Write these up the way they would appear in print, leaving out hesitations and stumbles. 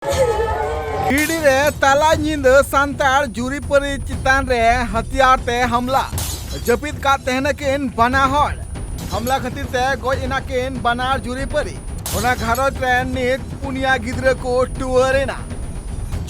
गिरिडीह रे ताला ᱧᱤᱫᱟᱹ सान्ताड़ जुरीपरी चितान रे हथियार ते हमला जपित का तहनकिन बना हड़ हमला खातिर ते गज इनाकिन बनार जुरीपरी ओना घारज रे नित पुनिया गिद्रा को टुअरेना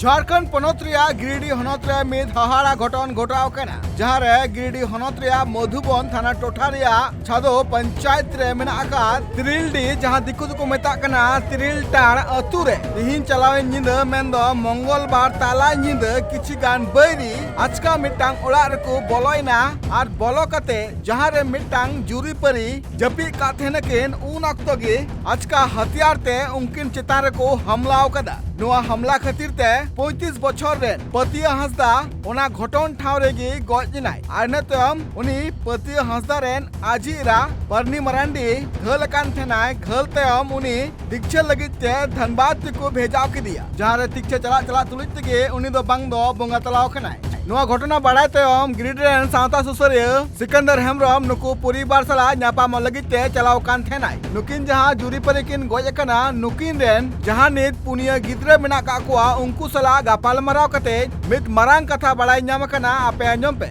झारखंड पनत रिया गिरिडीह हनत रे मिद हहाड़ा घटन घटाव कना जहां रे गिरिडीह हनत रिया मधुबन थाना टोठा रिया छादो पंचायत रे मेना आका तिरिलडी जहां दिकु को मेता कना तिरिलटाड़ अतु रे तिहिन चलावे ᱧᱤᱫᱟᱹ मेंदो मंगलबार ताला ᱧᱤᱫᱟᱹ किछि गान बैरी आचका मिटांग ओड़ा रेको बोलोइना आर बोलो कते जहां रे मिटांग जुरीपरी जपी का थेनकिन उन अक्तो गे आचका हथियार ते उनकिन चितान रेको हमलाव कदा नोआ हमला खातिर ते 35 बछर रे पतिया हंसदा ओना घटन ठाव रेगी गजनाय आर नतम उनी पतिया हंसदा रेन आजीरा परनी मरांडी घल कान थेनाय घल तम उनी दीक्षा लगित ते धनबाद को भेजाव के दिया जहां रे दीक्षा चला चला तुलित के उनी दो बांग दो बोंगा तलाव खनाय नोआ घटना बाड़ाय तम गिरिडीह रेन सावता सुसरिया सिकंदर हेमब्रम नुकु परिवार सला न्यापाम लगित ते चलाव कान थेनाय नुकिन जहां जुरीपरी किन गज कना नुकिन रेन जहां नित पुनिया गिद्रा मेना का कुआ उनकु सला गापाल मराव कते मित मरांग कथा बाड़ाय ᱧᱟᱢ कना आपे आंजम पे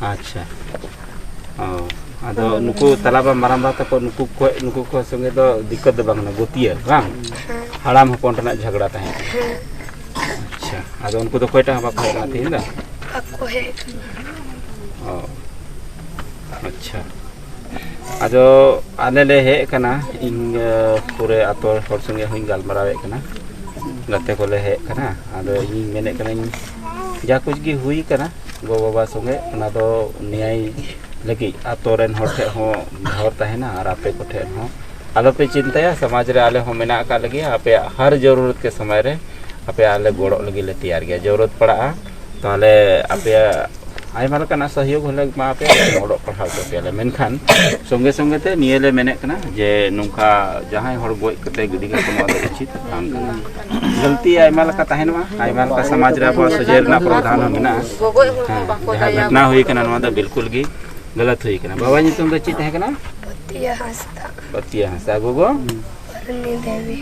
अच्छा आदो नुकु तलाबा माराम बात को नुकु को संगे दो दिक्कत दो बांगना गोतिया बांग हड़ाम हपन रना झगड़ा तहे अच्छा आदो उनको तो कोइटा हबा खाना थी ना आपको है अच्छा आदो आले ले हे कना इन पूरे आतो हर संगे हुई गालमरावे कना गते को ले हे कना आदो इन मेने कना जा कुछ की हुई कना गो बाबा संगे ना दो न्याय लगी आतो रेन हर ठे हो घर तहेना और आपे को ठे हो आलो पे चिंताया समाज रे आले हो मेना का लगी आपे हर जरूरत के समय रे आपे आले गोड़ो लगी ले तैयार गया जरूरत पड़ा ताले आपे आयमा लकना सहयोग होले मा आपे गोड़ो पढ़ाव को पेले मेनखान संगे संगे ते नियले मेने कना जे नुका जहां हर गोय कते गिडी के कोनो उचित काम कना गलती आयमा लका तहन मा आयमा लका समाज रे अब सजेर ना प्रावधान मेना घटना हुई कना नवा द बिल्कुल गी गलत हुई कना बाबा जी तुम चित है कना पतिया हंसा गोगो परनी देवी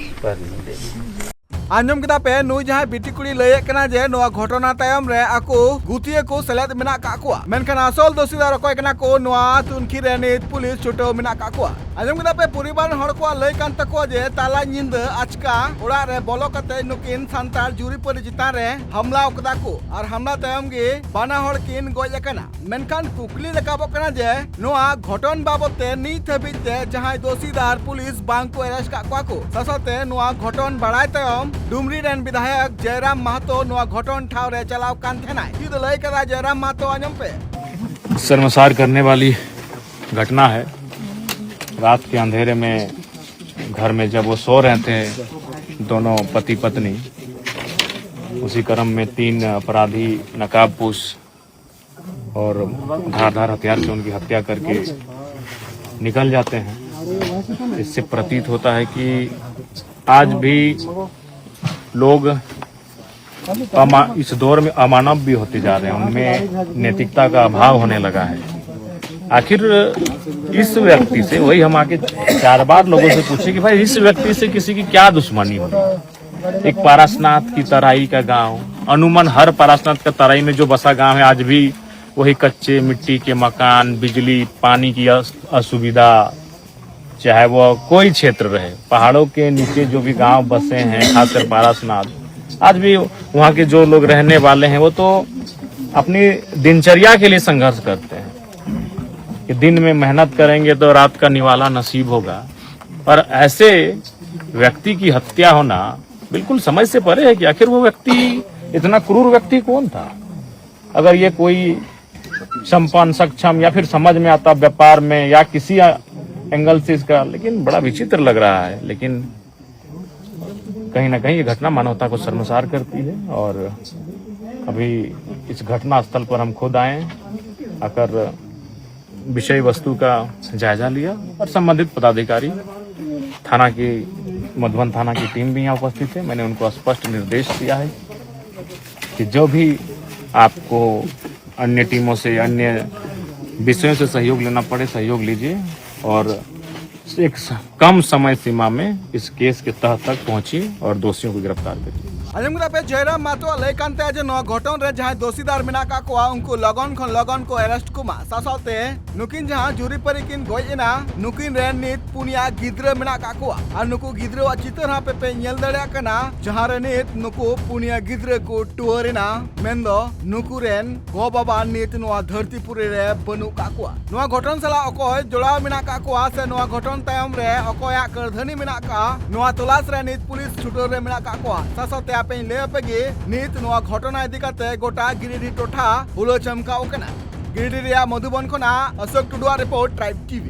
आंजम किदा पे नु जहां बिटी कुड़ी लय कना जे नोआ घटना तायम रे आको गुतिया को सेलेद मेना का कुआ मेनखान असल दोषीदार रकोय कना को नोआ तुनखी रे नित पुलिस छोटो मेना का कुआ आंजम किदा पे परिवार हड़ को लय कान तको जे ताला ᱧᱤᱫᱟᱹ आचका ओड़ा रे बोलो कते नुकिन सान्ताड़ जुरीपरी चितान रे हमला कदा को और हमला तायम गे बाना हड़ किन गज कना मेनखान कुकली लकाबो कना जे नोआ घटन बाबते नित हबिते जहां दोषीदार पुलिस बांग को अरेस्ट का को ससते नोआ घटन बढ़ाय तायम डुमरी रेन विधायक जयराम महतो नोआ घटन ठाव रे चलाव कान थेनाय की तो लय कदा जयराम महतो आंजम पे शर्मसार करने वाली घटना है। रात के अंधेरे में घर में जब वो सो रहे थे दोनों पति पत्नी उसी क्रम में 3 अपराधी नकाबपोश और धारदार हथियार से उनकी हत्या करके निकल जाते हैं। इससे प्रतीत होता है कि आज भी लोग इस दौर में अमानव भी होते जा रहे हैं, उनमें नैतिकता का अभाव होने लगा है। आखिर इस व्यक्ति से वही हम आके 4 बार लोगों से पूछे कि भाई इस व्यक्ति से किसी की क्या दुश्मनी होगी। एक पारसनाथ की तराई का गांव, अनुमन हर पारसनाथ का तराई में जो बसा गांव है आज भी वही कच्चे मिट्टी के मकान, बिजली पानी की असुविधा, चाहे वो कोई क्षेत्र रहे, पहाड़ों के नीचे जो भी गांव बसे हैं खासकर पारसनाथ, आज भी वहाँ के जो लोग रहने वाले हैं वो तो अपनी दिनचर्या के लिए संघर्ष करते हैं कि दिन में मेहनत करेंगे तो रात का निवाला नसीब होगा। और ऐसे व्यक्ति की हत्या होना बिल्कुल समझ से परे है कि आखिर वो व्यक्ति इतना क्रूर व्यक्ति कौन था। अगर ये कोई संपन्न सक्षम या फिर समझ में आता व्यापार में या किसी एंगल से इसका, लेकिन बड़ा विचित्र लग रहा है। लेकिन कहीं ना कहीं ये घटना मानवता को शर्मसार करती है। और अभी इस घटना स्थल पर हम खुद आए, आकर विषय वस्तु का जायजा लिया और संबंधित पदाधिकारी थाना की मधुबन थाना की टीम भी यहाँ उपस्थित है। मैंने उनको स्पष्ट निर्देश दिया है कि जो भी आपको अन्य टीमों से अन्य विषयों से सहयोग लेना पड़े सहयोग लीजिए और एक कम समय सीमा में इस केस के तह तक पहुंची और दोषियों को गिरफ्तार करी। आजम करा पे जयराम मातो लय कानते जे नो घटन रे जहां दोषीदार मेना का कोआ उनको लगन खन लगन को अरेस्ट कुमा सासाते नुकिन जहां जुरी परी किन गोइना नुकिन रे नित पुनिया गिद्र मेना का कोआ आ नुकु गिद्र चितर हा पे नेल दड़या कना जहां रे नित नुकु पुनिया गिद्र को टुअरिना मेंदो नुकु रेन गो बाबा नित नोआ धरतीपुरी रे बनु का कोआ नोआ घटन सला अकोय जोड़ा मेना का कोआ से नोआ घटन तायम रे अकोया करधनी मेना का नोआ तलाश रे नित पुलिस छुटर रे मेना का कोआ सासाते पे ले पे नित नोआ घटना इदी काते गोटा गिरिडीह टोठा हुलो चमकाव कना गिरिडीह मधुबन खना अशोक टुडुआ रिपोर्ट ट्राइब टीवी।